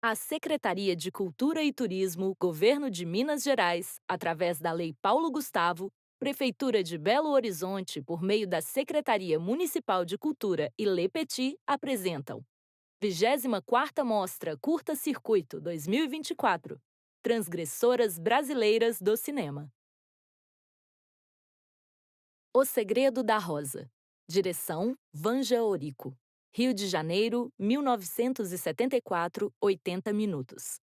A Secretaria de Cultura e Turismo, Governo de Minas Gerais, através da Lei Paulo Gustavo, Prefeitura de Belo Horizonte, por meio da Secretaria Municipal de Cultura e LEPETI, apresentam 24ª Mostra Curta Circuito 2024 Transgressoras Brasileiras do Cinema. O Segredo da Rosa. Direção: Vanja Orico. Rio de Janeiro, 1974, 80 minutos.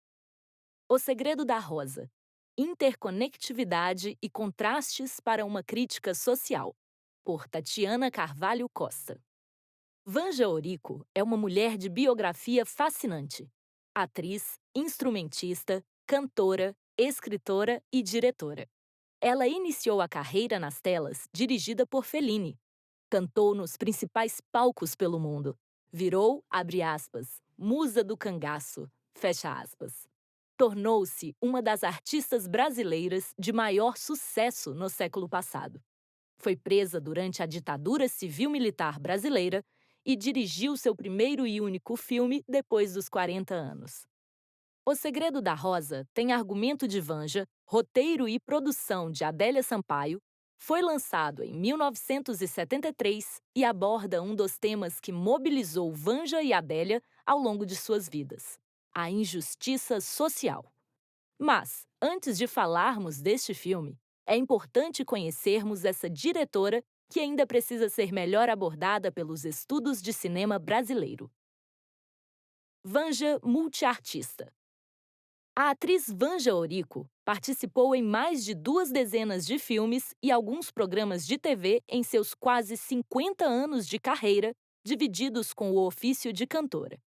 O Segredo da Rosa. Interconectividade e contrastes para uma crítica social. Por Tatiana Carvalho Costa. Vanja Orico é uma mulher de biografia fascinante. Atriz, instrumentista, cantora, escritora e diretora. Ela iniciou a carreira nas telas dirigida por Fellini. Cantou nos principais palcos pelo mundo. Virou, abre aspas, musa do cangaço, fecha aspas. Tornou-se uma das artistas brasileiras de maior sucesso no século passado. Foi presa durante a ditadura civil-militar brasileira e dirigiu seu primeiro e único filme depois dos 40 anos. O Segredo da Rosa tem argumento de Vanja, roteiro e produção de Adélia Sampaio, foi lançado em 1973 e aborda um dos temas que mobilizou Vanja e Adélia ao longo de suas vidas: a injustiça social. Mas, antes de falarmos deste filme, é importante conhecermos essa diretora que ainda precisa ser melhor abordada pelos estudos de cinema brasileiro. Vanja multiartista. A atriz Vanja Orico participou em mais de 2 dezenas de filmes e alguns programas de TV em seus quase 50 anos de carreira, divididos com o ofício de cantora.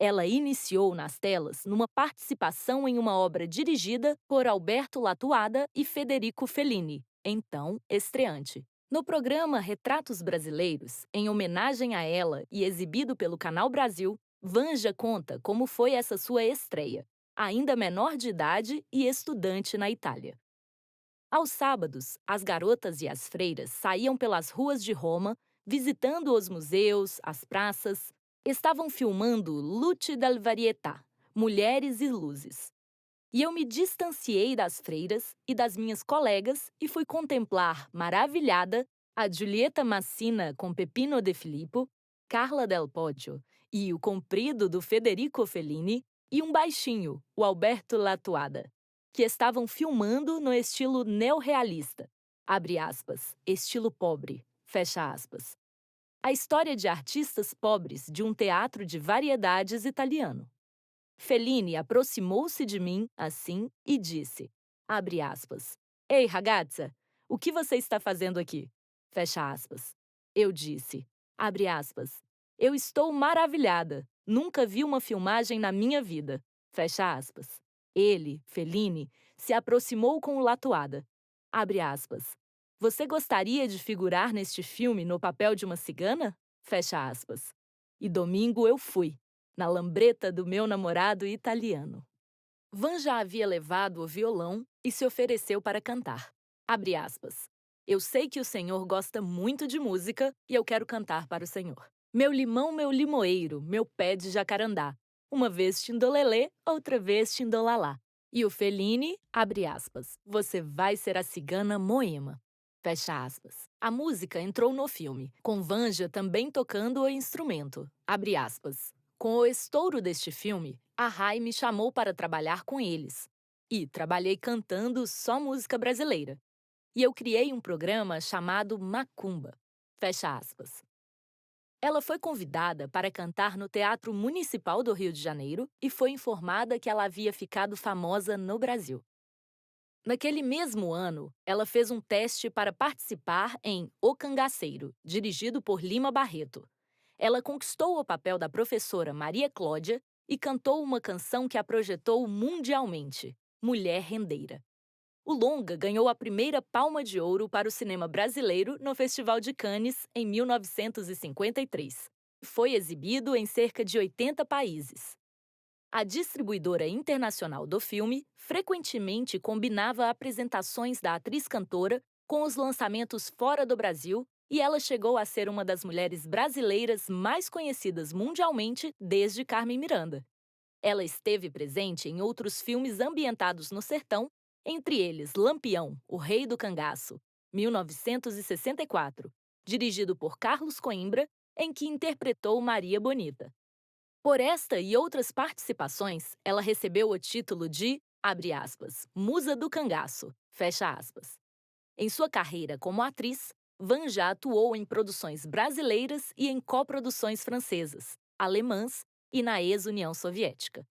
Ela iniciou nas telas numa participação em uma obra dirigida por Alberto Latuada e Federico Fellini, então estreante. No programa Retratos Brasileiros, em homenagem a ela e exibido pelo Canal Brasil, Vanja conta como foi essa sua estreia, ainda menor de idade e estudante na Itália. Aos sábados, as garotas e as freiras saíam pelas ruas de Roma, visitando os museus, as praças. Estavam filmando Luce del Varietà, Mulheres e Luzes. E eu me distanciei das freiras e das minhas colegas e fui contemplar, maravilhada, a Giulietta Massina com Peppino De Filippo, Carla Del Poggio e o comprido do Federico Fellini e um baixinho, o Alberto Latuada, que estavam filmando no estilo neorrealista, abre aspas, estilo pobre, fecha aspas. A história de artistas pobres de um teatro de variedades italiano. Fellini aproximou-se de mim, assim, e disse, abre aspas, Ei, ragazza, o que você está fazendo aqui? Fecha aspas. Eu disse, abre aspas, eu estou maravilhada, nunca vi uma filmagem na minha vida, fecha aspas. Ele, Fellini, se aproximou com o Latuada, abre aspas. Você gostaria de figurar neste filme no papel de uma cigana? Fecha aspas. E domingo eu fui, na lambreta do meu namorado italiano. Van já havia levado o violão e se ofereceu para cantar. Abre aspas. Eu sei que o senhor gosta muito de música e eu quero cantar para o senhor. Meu limão, meu limoeiro, meu pé de jacarandá. Uma vez tindolelê, outra vez tindolalá. E o Fellini, abre aspas, você vai ser a cigana Moema. Fecha aspas. A música entrou no filme, com Vanja também tocando o instrumento. Abre aspas. Com o estouro deste filme, a Rai me chamou para trabalhar com eles. E trabalhei cantando só música brasileira. E eu criei um programa chamado Macumba. Fecha aspas. Ela foi convidada para cantar no Teatro Municipal do Rio de Janeiro e foi informada que ela havia ficado famosa no Brasil. Naquele mesmo ano, ela fez um teste para participar em O Cangaceiro, dirigido por Lima Barreto. Ela conquistou o papel da professora Maria Cláudia e cantou uma canção que a projetou mundialmente, Mulher Rendeira. O longa ganhou a primeira Palma de Ouro para o cinema brasileiro no Festival de Cannes em 1953. Foi exibido em cerca de 80 países. A distribuidora internacional do filme frequentemente combinava apresentações da atriz-cantora com os lançamentos fora do Brasil e ela chegou a ser uma das mulheres brasileiras mais conhecidas mundialmente desde Carmen Miranda. Ela esteve presente em outros filmes ambientados no sertão, entre eles Lampião, o Rei do Cangaço, 1964, dirigido por Carlos Coimbra, em que interpretou Maria Bonita. Por esta e outras participações, ela recebeu o título de, abre aspas, Musa do Cangaço, fecha aspas. Em sua carreira como atriz, Van já atuou em produções brasileiras e em coproduções francesas, alemãs e na ex-União Soviética.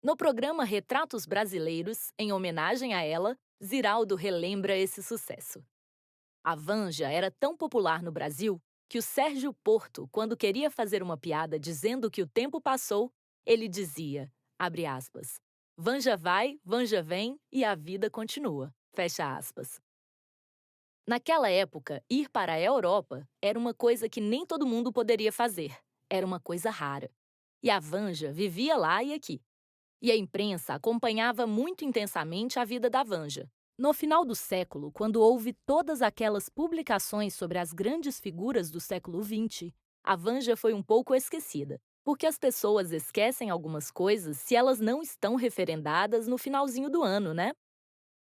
No programa Retratos Brasileiros, em homenagem a ela, Ziraldo relembra esse sucesso. A Vanja era tão popular no Brasil que o Sérgio Porto, quando queria fazer uma piada dizendo que o tempo passou, ele dizia, abre aspas, Vanja vai, Vanja vem e a vida continua, fecha aspas. Naquela época, ir para a Europa era uma coisa que nem todo mundo poderia fazer. Era uma coisa rara. E a Vanja vivia lá e aqui. E a imprensa acompanhava muito intensamente a vida da Vanja. No final do século, quando houve todas aquelas publicações sobre as grandes figuras do século XX, a Vanja foi um pouco esquecida, porque as pessoas esquecem algumas coisas se elas não estão referendadas no finalzinho do ano, né?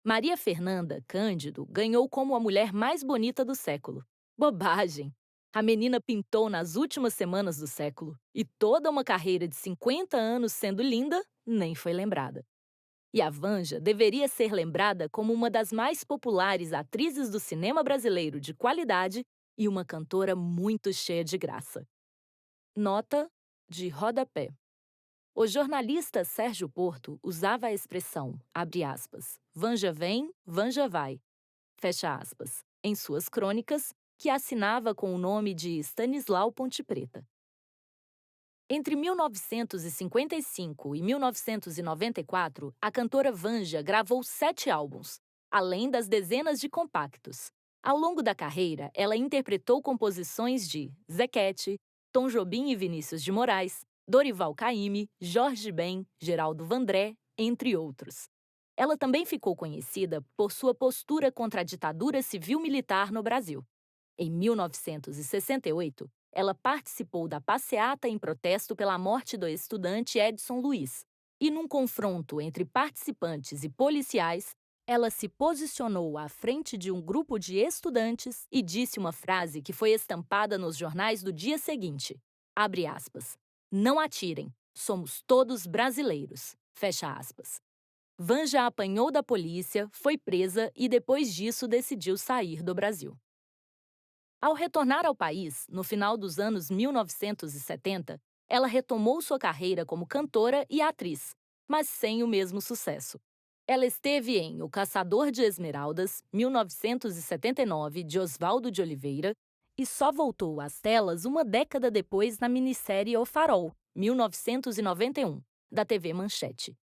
Maria Fernanda Cândido ganhou como a mulher mais bonita do século. Bobagem! A menina pintou nas últimas semanas do século e toda uma carreira de 50 anos sendo linda nem foi lembrada. E a Vanja deveria ser lembrada como uma das mais populares atrizes do cinema brasileiro de qualidade e uma cantora muito cheia de graça. Nota de rodapé. O jornalista Sérgio Porto usava a expressão, abre aspas, Vanja vem, Vanja vai, fecha aspas, em suas crônicas, que assinava com o nome de Stanislau Ponte Preta. Entre 1955 e 1994, a cantora Vanja gravou 7 álbuns, além das dezenas de compactos. Ao longo da carreira, ela interpretou composições de Zequete, Tom Jobim e Vinícius de Moraes, Dorival Caymmi, Jorge Ben, Geraldo Vandré, entre outros. Ela também ficou conhecida por sua postura contra a ditadura civil-militar no Brasil. Em 1968, ela participou da passeata em protesto pela morte do estudante Edson Luiz. E num confronto entre participantes e policiais, ela se posicionou à frente de um grupo de estudantes e disse uma frase que foi estampada nos jornais do dia seguinte. Abre aspas. Não atirem, somos todos brasileiros. Fecha aspas. Vanja apanhou da polícia, foi presa e depois disso decidiu sair do Brasil. Ao retornar ao país, no final dos anos 1970, ela retomou sua carreira como cantora e atriz, mas sem o mesmo sucesso. Ela esteve em O Caçador de Esmeraldas, 1979, de Oswaldo de Oliveira, e só voltou às telas uma década depois na minissérie O Farol, 1991, da TV Manchete.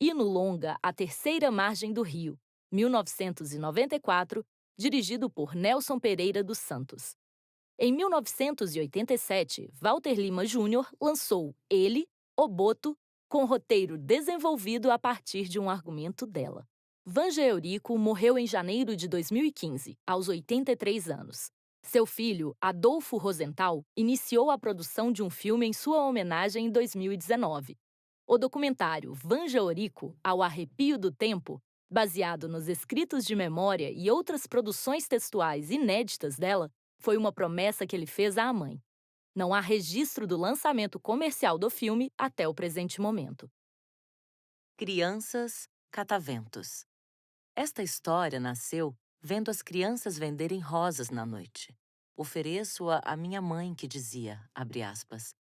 E no longa A Terceira Margem do Rio, 1994, dirigido por Nelson Pereira dos Santos. Em 1987, Walter Lima Júnior lançou Ele, o Boto, com roteiro desenvolvido a partir de um argumento dela. Vanja Eurico morreu em janeiro de 2015, aos 83 anos. Seu filho, Adolfo Rosenthal, iniciou a produção de um filme em sua homenagem em 2019. O documentário Vanja Eurico, Ao Arrepio do Tempo, baseado nos escritos de memória e outras produções textuais inéditas dela, foi uma promessa que ele fez à mãe. Não há registro do lançamento comercial do filme até o presente momento. Crianças cataventos. Esta história nasceu vendo as crianças venderem rosas na noite. Ofereço-a à minha mãe que dizia, abre aspas,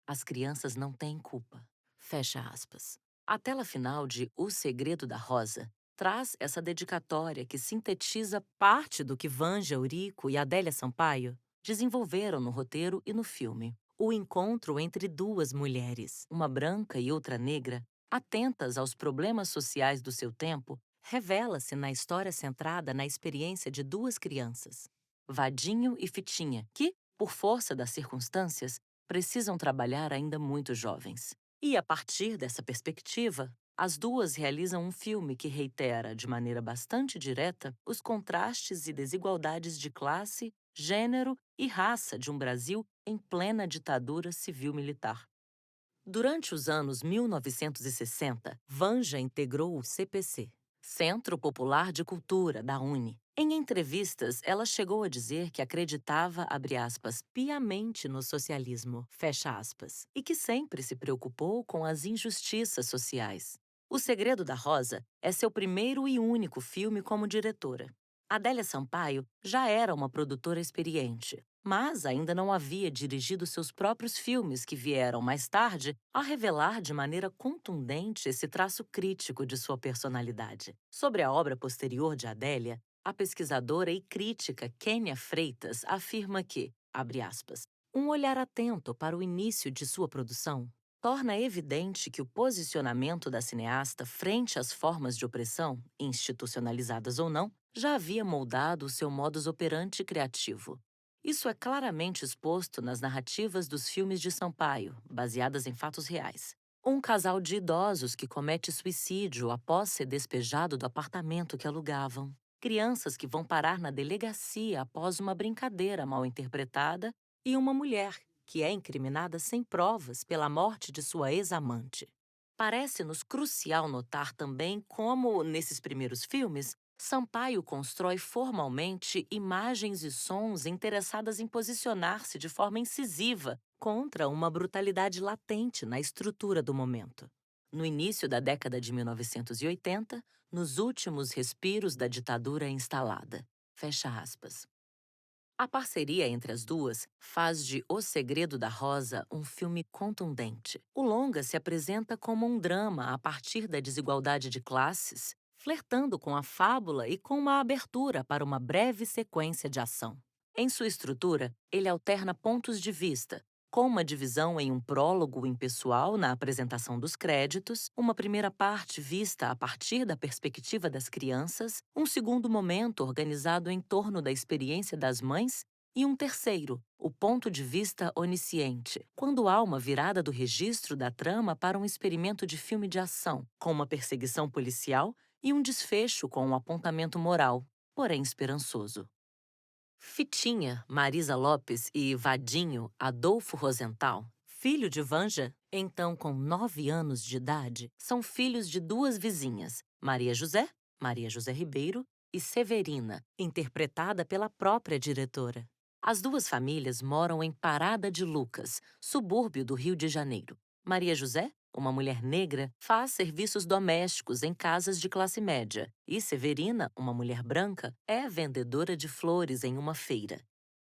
as crianças não têm culpa, fecha aspas. A tela final de O Segredo da Rosa traz essa dedicatória que sintetiza parte do que Vanja Eurico e Adélia Sampaio desenvolveram no roteiro e no filme. O encontro entre duas mulheres, uma branca e outra negra, atentas aos problemas sociais do seu tempo, revela-se na história centrada na experiência de duas crianças, Vadinho e Fitinha, que, por força das circunstâncias, precisam trabalhar ainda muito jovens. E, a partir dessa perspectiva, as duas realizam um filme que reitera, de maneira bastante direta, os contrastes e desigualdades de classe, gênero e raça de um Brasil em plena ditadura civil-militar. Durante os anos 1960, Vanja integrou o CPC, Centro Popular de Cultura, da UNE. Em entrevistas, ela chegou a dizer que acreditava, abre aspas, piamente no socialismo, fecha aspas, e que sempre se preocupou com as injustiças sociais. O Segredo da Rosa é seu primeiro e único filme como diretora. Adélia Sampaio já era uma produtora experiente, mas ainda não havia dirigido seus próprios filmes que vieram mais tarde a revelar de maneira contundente esse traço crítico de sua personalidade. Sobre a obra posterior de Adélia, a pesquisadora e crítica Kênia Freitas afirma que, abre aspas, um olhar atento para o início de sua produção torna evidente que o posicionamento da cineasta frente às formas de opressão, institucionalizadas ou não, já havia moldado o seu modus operandi criativo. Isso é claramente exposto nas narrativas dos filmes de Sampaio, baseadas em fatos reais. Um casal de idosos que comete suicídio após ser despejado do apartamento que alugavam. Crianças que vão parar na delegacia após uma brincadeira mal interpretada e uma mulher que é incriminada sem provas pela morte de sua ex-amante. Parece-nos crucial notar também como, nesses primeiros filmes, Sampaio constrói formalmente imagens e sons interessadas em posicionar-se de forma incisiva contra uma brutalidade latente na estrutura do momento. No início da década de 1980, nos últimos respiros da ditadura instalada. Fecha aspas. A parceria entre as duas faz de O Segredo da Rosa um filme contundente. O longa se apresenta como um drama a partir da desigualdade de classes, flertando com a fábula e com uma abertura para uma breve sequência de ação. Em sua estrutura, ele alterna pontos de vista, com uma divisão em um prólogo impessoal na apresentação dos créditos, uma primeira parte vista a partir da perspectiva das crianças, um segundo momento organizado em torno da experiência das mães e um terceiro, o ponto de vista onisciente, quando há uma virada do registro da trama para um experimento de filme de ação, com uma perseguição policial e um desfecho com um apontamento moral, porém esperançoso. Fitinha, Marisa Lopes e Vadinho, Adolfo Rosenthal, filho de Vanja, então com 9 anos de idade, são filhos de duas vizinhas, Maria José Ribeiro, e Severina, interpretada pela própria diretora. As duas famílias moram em Parada de Lucas, subúrbio do Rio de Janeiro. Maria José, uma mulher negra, faz serviços domésticos em casas de classe média, e Severina, uma mulher branca, é vendedora de flores em uma feira.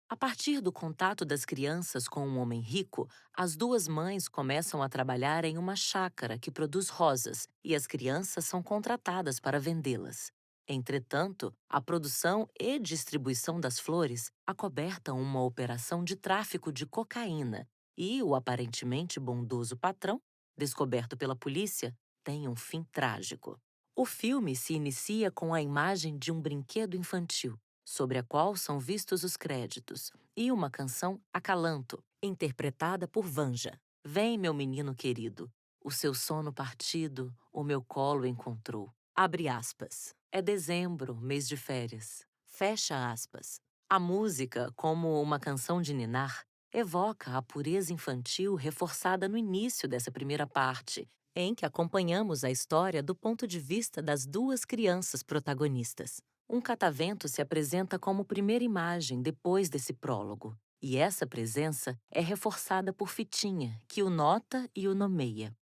A partir do contato das crianças com um homem rico, as duas mães começam a trabalhar em uma chácara que produz rosas e as crianças são contratadas para vendê-las. Entretanto, a produção e distribuição das flores acobertam uma operação de tráfico de cocaína e o aparentemente bondoso patrão, descoberto pela polícia, tem um fim trágico. O filme se inicia com a imagem de um brinquedo infantil, sobre a qual são vistos os créditos, e uma canção Acalanto, interpretada por Vanja. Vem, meu menino querido, o seu sono partido, o meu colo encontrou. Abre aspas. É dezembro, mês de férias. Fecha aspas. A música, como uma canção de ninar, evoca a pureza infantil reforçada no início dessa primeira parte, em que acompanhamos a história do ponto de vista das duas crianças protagonistas. Um catavento se apresenta como primeira imagem depois desse prólogo, e essa presença é reforçada por Fitinha, que o nota e o nomeia.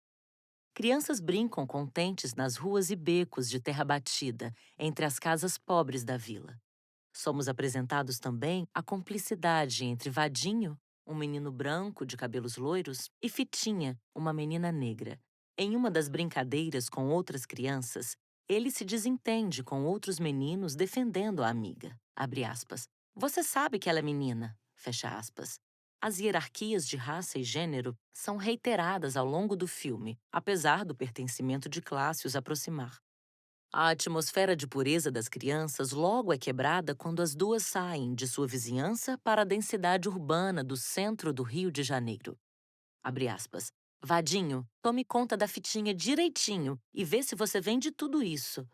Crianças brincam contentes nas ruas e becos de terra batida, entre as casas pobres da vila. Somos apresentados também a cumplicidade entre Vadinho, um menino branco de cabelos loiros, e Fitinha, uma menina negra. Em uma das brincadeiras com outras crianças, ele se desentende com outros meninos defendendo a amiga. Abre aspas. Você sabe que ela é menina. Fecha aspas. As hierarquias de raça e gênero são reiteradas ao longo do filme, apesar do pertencimento de classe os aproximar. A atmosfera de pureza das crianças logo é quebrada quando as duas saem de sua vizinhança para a densidade urbana do centro do Rio de Janeiro. Abre aspas. Vadinho, tome conta da fitinha direitinho e vê se você vende tudo isso.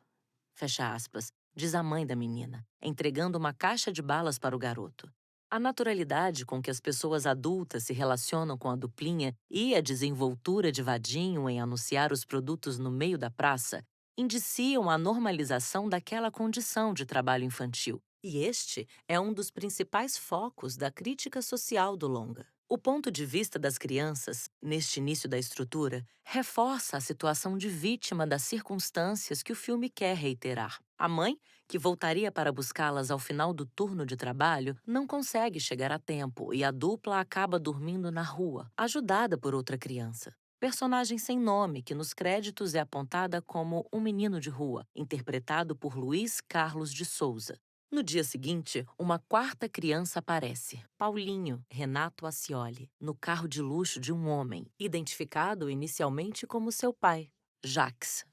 Fecha aspas, diz a mãe da menina, entregando uma caixa de balas para o garoto. A naturalidade com que as pessoas adultas se relacionam com a duplinha e a desenvoltura de Vadinho em anunciar os produtos no meio da praça indiciam a normalização daquela condição de trabalho infantil. E este é um dos principais focos da crítica social do longa. O ponto de vista das crianças, neste início da estrutura, reforça a situação de vítima das circunstâncias que o filme quer reiterar. A mãe, que voltaria para buscá-las ao final do turno de trabalho, não consegue chegar a tempo e a dupla acaba dormindo na rua, ajudada por outra criança. Personagem sem nome, que nos créditos é apontada como um menino de rua, interpretado por Luiz Carlos de Souza. No dia seguinte, uma quarta criança aparece, Paulinho Renato Ascioli, no carro de luxo de um homem, identificado inicialmente como seu pai, Jacques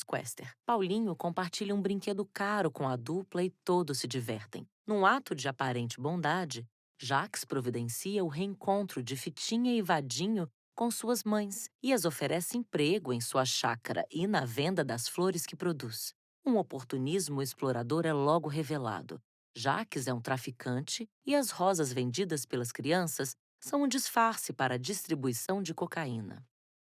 Quester. Paulinho compartilha um brinquedo caro com a dupla e todos se divertem. Num ato de aparente bondade, Jacques providencia o reencontro de Fitinha e Vadinho com suas mães e as oferece emprego em sua chácara e na venda das flores que produz. Um oportunismo explorador é logo revelado. Jacques é um traficante e as rosas vendidas pelas crianças são um disfarce para a distribuição de cocaína.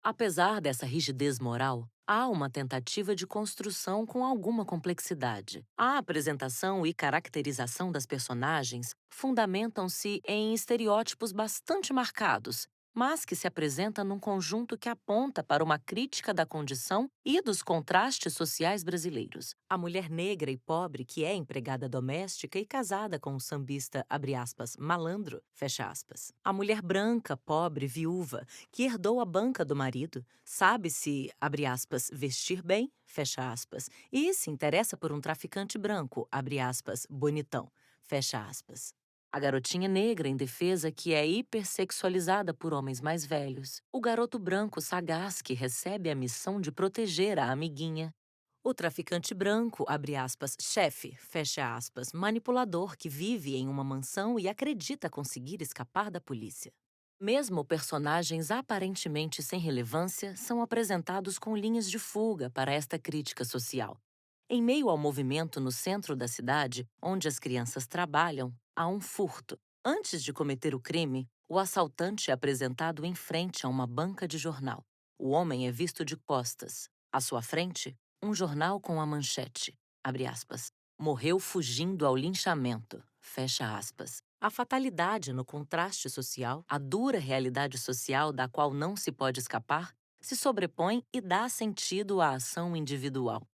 Apesar dessa rigidez moral, há uma tentativa de construção com alguma complexidade. A apresentação e caracterização das personagens fundamentam-se em estereótipos bastante marcados, mas que se apresenta num conjunto que aponta para uma crítica da condição e dos contrastes sociais brasileiros. A mulher negra e pobre que é empregada doméstica e casada com o sambista, abre aspas, malandro, fecha aspas. A mulher branca, pobre, viúva, que herdou a banca do marido, sabe se, abre aspas, vestir bem, fecha aspas, e se interessa por um traficante branco, abre aspas, bonitão, fecha aspas. A garotinha negra indefesa que é hipersexualizada por homens mais velhos. O garoto branco sagaz que recebe a missão de proteger a amiguinha. O traficante branco, abre aspas, chefe, fecha aspas, manipulador que vive em uma mansão e acredita conseguir escapar da polícia. Mesmo personagens aparentemente sem relevância são apresentados com linhas de fuga para esta crítica social. Em meio ao movimento no centro da cidade, onde as crianças trabalham, há um furto. Antes de cometer o crime, o assaltante é apresentado em frente a uma banca de jornal. O homem é visto de costas. À sua frente, um jornal com a manchete, abre aspas, morreu fugindo ao linchamento, fecha aspas. A fatalidade no contraste social, a dura realidade social da qual não se pode escapar, se sobrepõe e dá sentido à ação individual.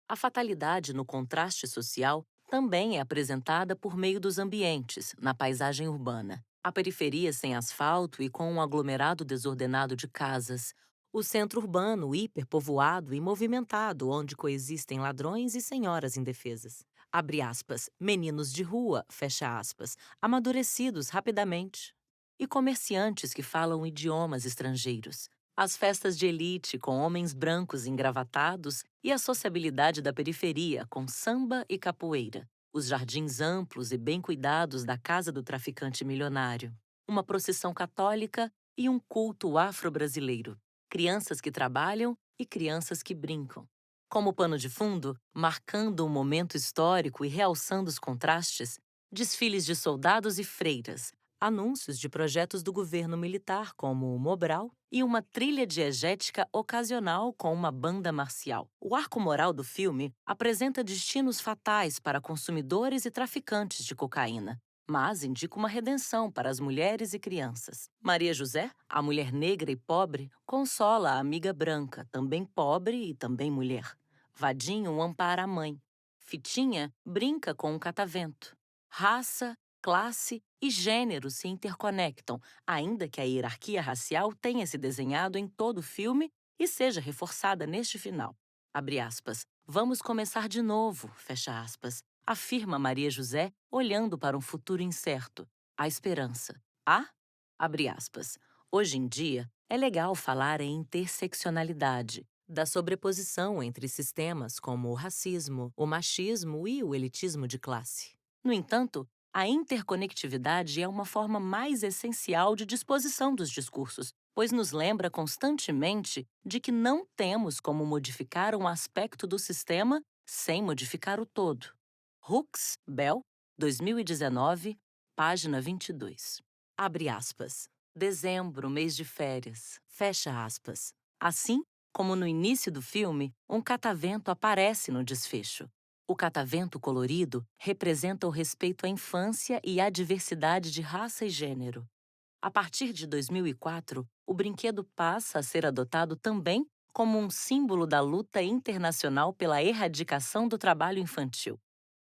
A fatalidade no contraste social também é apresentada por meio dos ambientes, na paisagem urbana. A periferia sem asfalto e com um aglomerado desordenado de casas. O centro urbano hiperpovoado e movimentado, onde coexistem ladrões e senhoras indefesas. Abre aspas, meninos de rua, fecha aspas, amadurecidos rapidamente. E comerciantes que falam idiomas estrangeiros. As festas de elite com homens brancos engravatados e a sociabilidade da periferia com samba e capoeira. Os jardins amplos e bem cuidados da casa do traficante milionário. Uma procissão católica e um culto afro-brasileiro. Crianças que trabalham e crianças que brincam. Como pano de fundo, marcando um momento histórico e realçando os contrastes, desfiles de soldados e freiras, anúncios de projetos do governo militar, como o Mobral, e uma trilha diegética ocasional com uma banda marcial. O arco moral do filme apresenta destinos fatais para consumidores e traficantes de cocaína, mas indica uma redenção para as mulheres e crianças. Maria José, a mulher negra e pobre, consola a amiga branca, também pobre e também mulher. Vadinho ampara a mãe. Fitinha brinca com um catavento. Raça, classe e gênero se interconectam, ainda que a hierarquia racial tenha se desenhado em todo o filme e seja reforçada neste final. Abre aspas. Vamos começar de novo, fecha aspas, afirma Maria José, olhando para um futuro incerto. A esperança. Abre aspas. Hoje em dia, é legal falar em interseccionalidade, da sobreposição entre sistemas como o racismo, o machismo e o elitismo de classe. No entanto, a interconectividade é uma forma mais essencial de disposição dos discursos, pois nos lembra constantemente de que não temos como modificar um aspecto do sistema sem modificar o todo. Hooks, Bell, 2019, página 22. Abre aspas. Dezembro, mês de férias. Fecha aspas. Assim, como no início do filme, um catavento aparece no desfecho. O catavento colorido representa o respeito à infância e à diversidade de raça e gênero. A partir de 2004, o brinquedo passa a ser adotado também como um símbolo da luta internacional pela erradicação do trabalho infantil.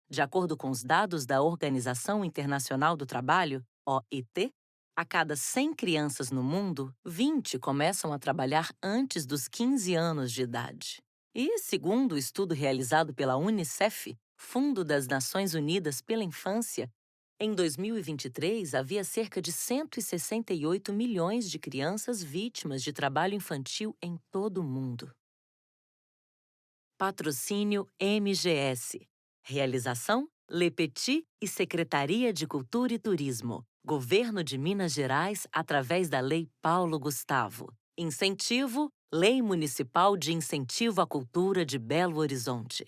De acordo com os dados da Organização Internacional do Trabalho, OIT, a cada 100 crianças no mundo, 20 começam a trabalhar antes dos 15 anos de idade. E, segundo o estudo realizado pela Unicef, Fundo das Nações Unidas pela Infância, em 2023 havia cerca de 168 milhões de crianças vítimas de trabalho infantil em todo o mundo. Patrocínio MGS. Realização: Le Petit e Secretaria de Cultura e Turismo. Governo de Minas Gerais através da Lei Paulo Gustavo. Incentivo: Lei Municipal de Incentivo à Cultura de Belo Horizonte.